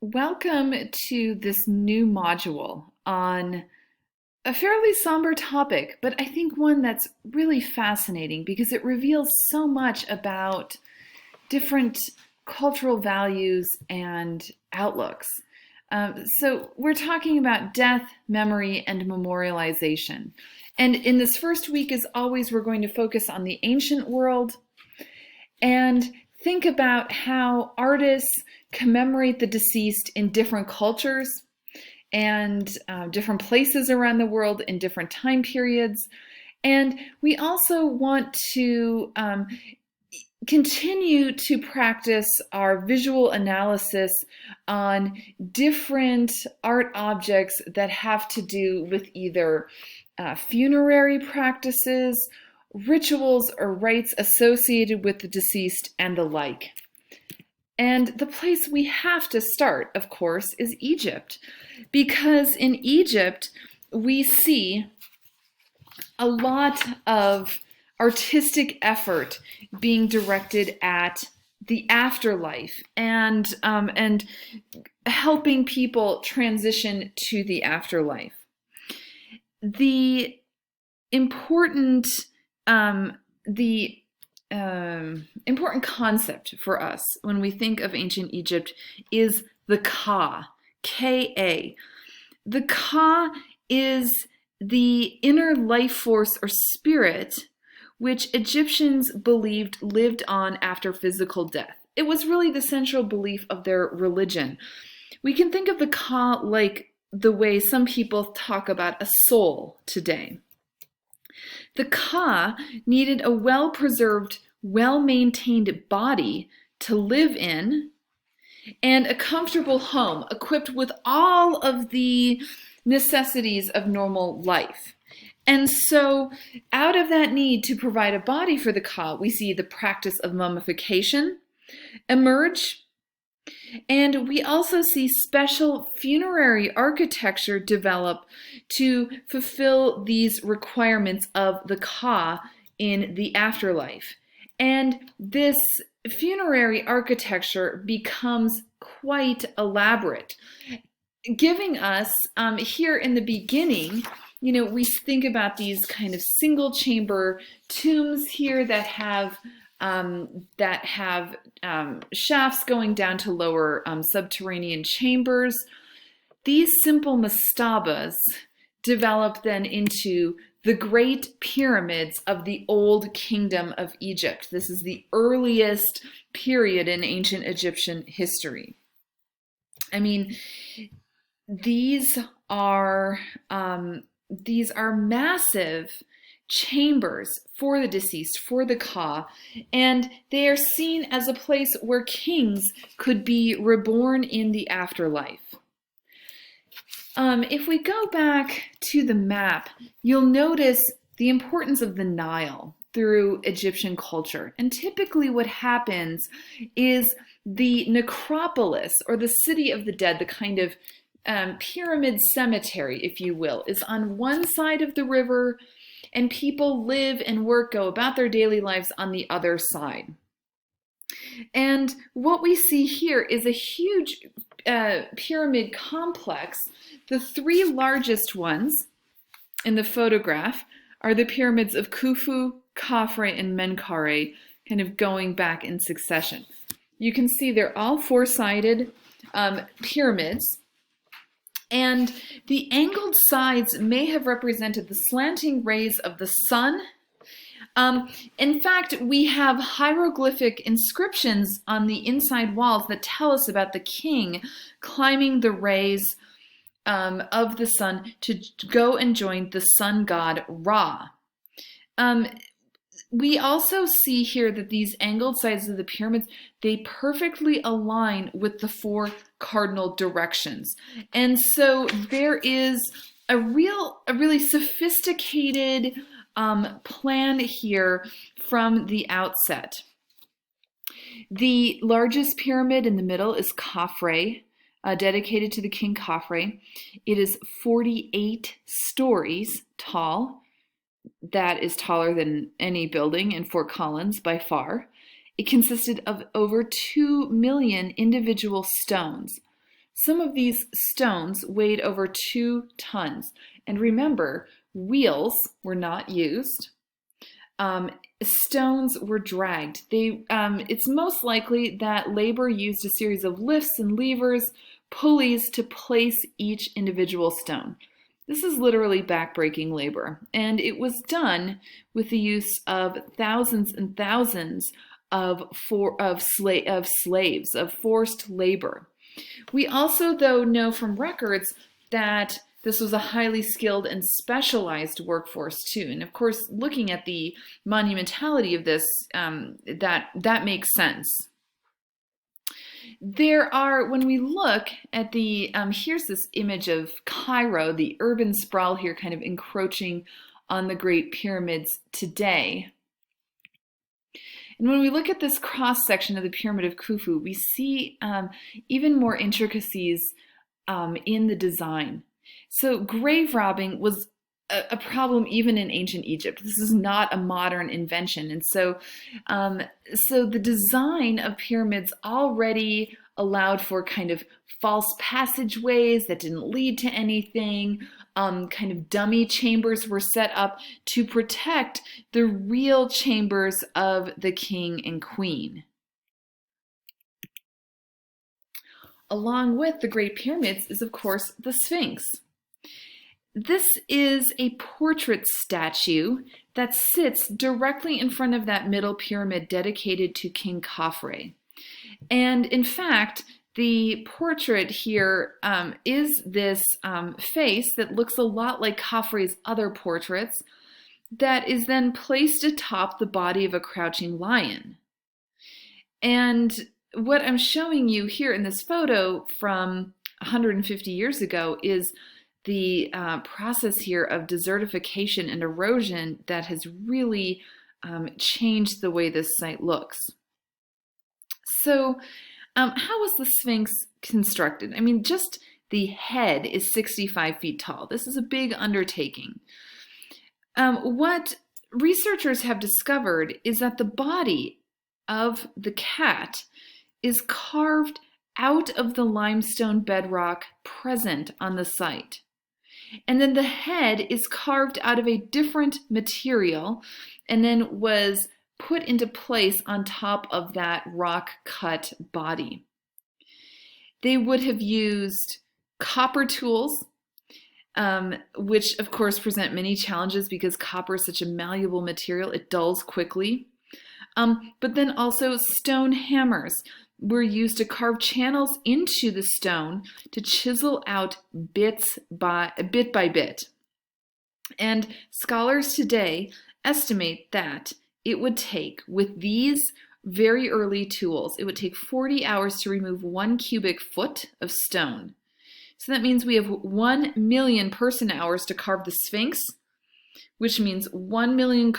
Welcome to this new module on a fairly somber topic, but I think one that's really fascinating because it reveals so much about different cultural values and outlooks. So, we're talking about death, memory, and memorialization. And in this first week, as always, we're going to focus on the ancient world and think about how artists commemorate the deceased in different cultures and different places around the world in different time periods. And we also want to continue to practice our visual analysis on different art objects that have to do with either funerary practices, rituals, or rites associated with the deceased, and the like. And the place we have to start, of course, is Egypt, because in Egypt we see a lot of artistic effort being directed at the afterlife and helping people transition to the afterlife. The important the important concept for us when we think of ancient Egypt is the Ka, K-A. The Ka is the inner life force or spirit which Egyptians believed lived on after physical death. It was really the central belief of their religion. We can think of the Ka like the way some people talk about a soul today. The Ka needed a well-preserved, well-maintained body to live in and a comfortable home equipped with all of the necessities of normal life. And so out of that need to provide a body for the Ka, we see the practice of mummification emerge. And we also see special funerary architecture develop to fulfill these requirements of the Ka in the afterlife. And this funerary architecture becomes quite elaborate, giving us here in the beginning, we think about these kind of single chamber tombs here that have shafts going down to lower subterranean chambers. These simple mastabas develop then into the great pyramids of the Old Kingdom of Egypt. This is the earliest period in ancient Egyptian history. I mean, these are massive chambers for the deceased, for the Ka, and they are seen as a place where kings could be reborn in the afterlife. If we go back to the map, you'll notice the importance of the Nile through Egyptian culture. And typically what happens is the necropolis, or the city of the dead, the kind of pyramid cemetery, if you will, is on one side of the river, and people live and work, go about their daily lives on the other side. And what we see here is a huge pyramid complex. The three largest ones in the photograph are the pyramids of Khufu, Khafre, and Menkaure, kind of going back in succession. You can see they're all four-sided pyramids. And the angled sides may have represented the slanting rays of the sun. In fact, we have hieroglyphic inscriptions on the inside walls that tell us about the king climbing the rays of the sun to go and join the sun god Ra. We also see here that these angled sides of the pyramids, they perfectly align with the four cardinal directions. And so there is a really sophisticated plan here from the outset. The largest pyramid in the middle is Khafre, dedicated to the king Khafre. It is 48 stories tall. That is taller than any building in Fort Collins by far. It consisted of over 2 million individual stones. Some of these stones weighed over 2 tons. And remember, wheels were not used. Stones were dragged. It's most likely that labor used a series of lifts and levers, pulleys to place each individual stone. This is literally backbreaking labor, and it was done with the use of thousands and thousands of slaves, of forced labor. We also, though, know from records that this was a highly skilled and specialized workforce too. And of course, looking at the monumentality of this, that makes sense. When we look at here's this image of Cairo, the urban sprawl here kind of encroaching on the Great Pyramids today. And when we look at this cross section of the Pyramid of Khufu, we see even more intricacies in the design. So grave robbing was a problem even in ancient Egypt. This is not a modern invention. And so the design of pyramids already allowed for kind of false passageways that didn't lead to anything. Kind of dummy chambers were set up to protect the real chambers of the king and queen. Along with the Great Pyramids is, of course, the Sphinx. This is a portrait statue that sits directly in front of that middle pyramid dedicated to King Khafre. And in fact, the portrait here is this face that looks a lot like Khafre's other portraits that is then placed atop the body of a crouching lion. And what I'm showing you here in this photo from 150 years ago is the process here of desertification and erosion that has really changed the way this site looks. So how was the Sphinx constructed? I mean, just the head is 65 feet tall. This is a big undertaking. What researchers have discovered is that the body of the cat is carved out of the limestone bedrock present on the site. And then the head is carved out of a different material and then was put into place on top of that rock-cut body. They would have used copper tools, which of course present many challenges because copper is such a malleable material, it dulls quickly. But then also stone hammers were used to carve channels into the stone to chisel out bit by bit. And scholars today estimate that it would take, with these very early tools, it would take 40 hours to remove 1 cubic foot of stone. So that means we have 1 million person hours to carve the Sphinx, which means 100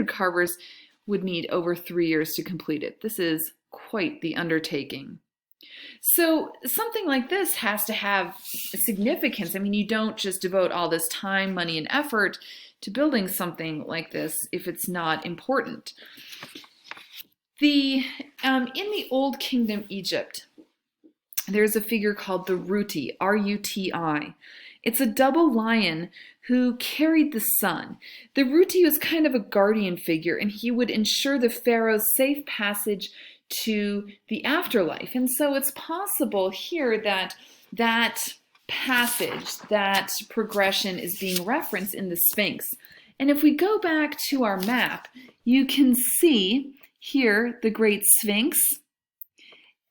carvers would need over 3 years to complete it. This is quite the undertaking. So something like this has to have significance. I mean, you don't just devote all this time, money, and effort to building something like this if it's not important. In the Old Kingdom Egypt, there's a figure called the Ruti, R-U-T-I. It's a double lion who carried the sun. The Ruti was kind of a guardian figure, and he would ensure the pharaoh's safe passage to the afterlife. And so it's possible here that that passage, that progression is being referenced in the Sphinx. And if we go back to our map, you can see here the Great Sphinx,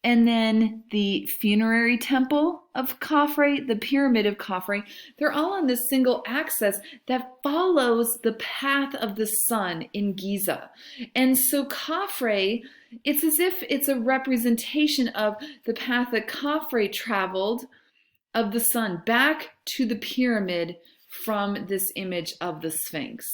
and then the funerary temple of Khafre, the pyramid of Khafre. They're all on this single axis that follows the path of the sun in Giza. And so Khafre, it's as if it's a representation of the path that Khafre traveled of the sun back to the pyramid from this image of the Sphinx.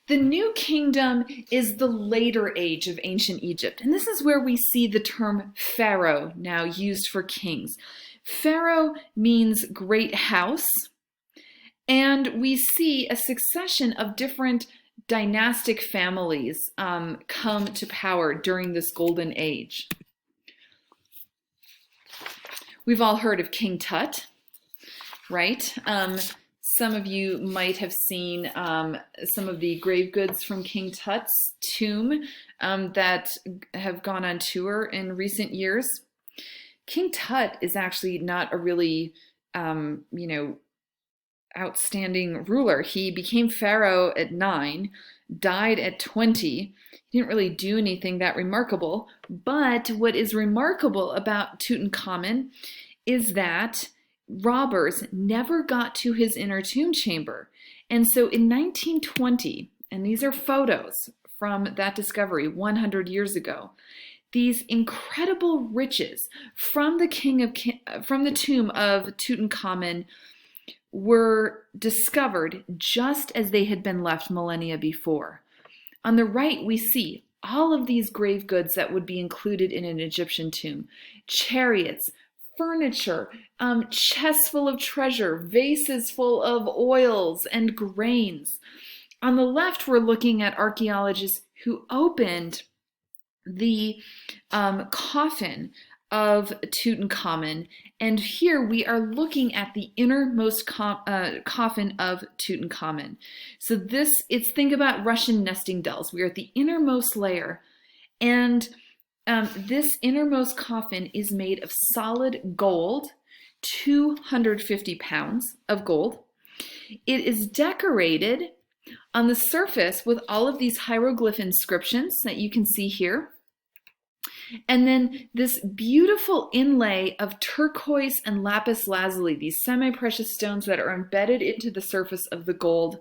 The New Kingdom is the later age of ancient Egypt, and this is where we see the term pharaoh now used for kings. Pharaoh means great house, and we see a succession of different dynastic families come to power during this golden age. We've all heard of King Tut, right? Some of you might have seen some of the grave goods from King Tut's tomb that have gone on tour in recent years. King Tut is actually not a really, outstanding ruler. He became pharaoh at 9, died at 20. He didn't really do anything that remarkable. But what is remarkable about Tutankhamun is that robbers never got to his inner tomb chamber. And so in 1920, and these are photos from that discovery 100 years ago, these incredible riches from the tomb of Tutankhamun were discovered just as they had been left millennia before. On the right, we see all of these grave goods that would be included in an Egyptian tomb: chariots, furniture, chests full of treasure, vases full of oils and grains. On the left, we're looking at archaeologists who opened the coffin of Tutankhamun, and here we are looking at the innermost coffin of Tutankhamun. So think about Russian nesting dolls. We are at the innermost layer, and this innermost coffin is made of solid gold, 250 pounds of gold. It is decorated on the surface with all of these hieroglyph inscriptions that you can see here. And then this beautiful inlay of turquoise and lapis lazuli, these semi-precious stones that are embedded into the surface of the gold.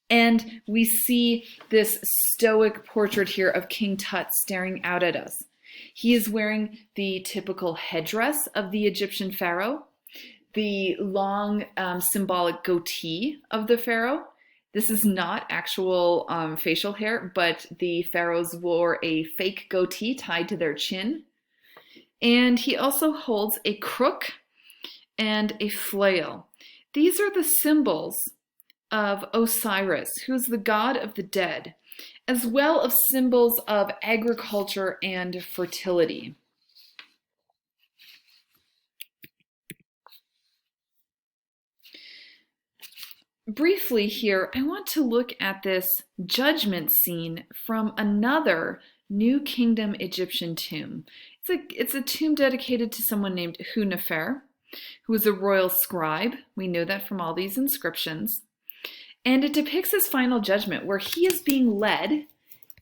And we see this stoic portrait here of King Tut staring out at us. He is wearing the typical headdress of the Egyptian pharaoh, the long symbolic goatee of the pharaoh. This is not actual facial hair, but the pharaohs wore a fake goatee tied to their chin. And he also holds a crook and a flail. These are the symbols of Osiris, who is the god of the dead, as well as symbols of agriculture and fertility. Briefly here, I want to look at this judgment scene from another New Kingdom Egyptian tomb. It's a tomb dedicated to someone named Hu-Nefer, who was a royal scribe. We know that from all these inscriptions. And it depicts his final judgment, where he is being led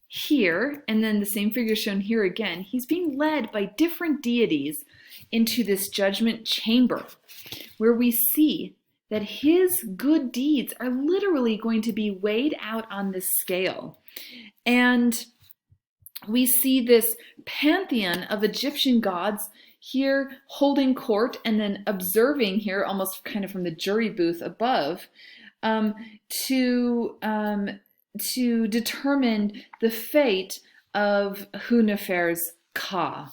here, and then the same figure shown here again. He's being led by different deities into this judgment chamber, where we see that his good deeds are literally going to be weighed out on this scale. And we see this pantheon of Egyptian gods here holding court and then observing here, almost kind of from the jury booth above, to determine the fate of Hu-Nefer's Ka.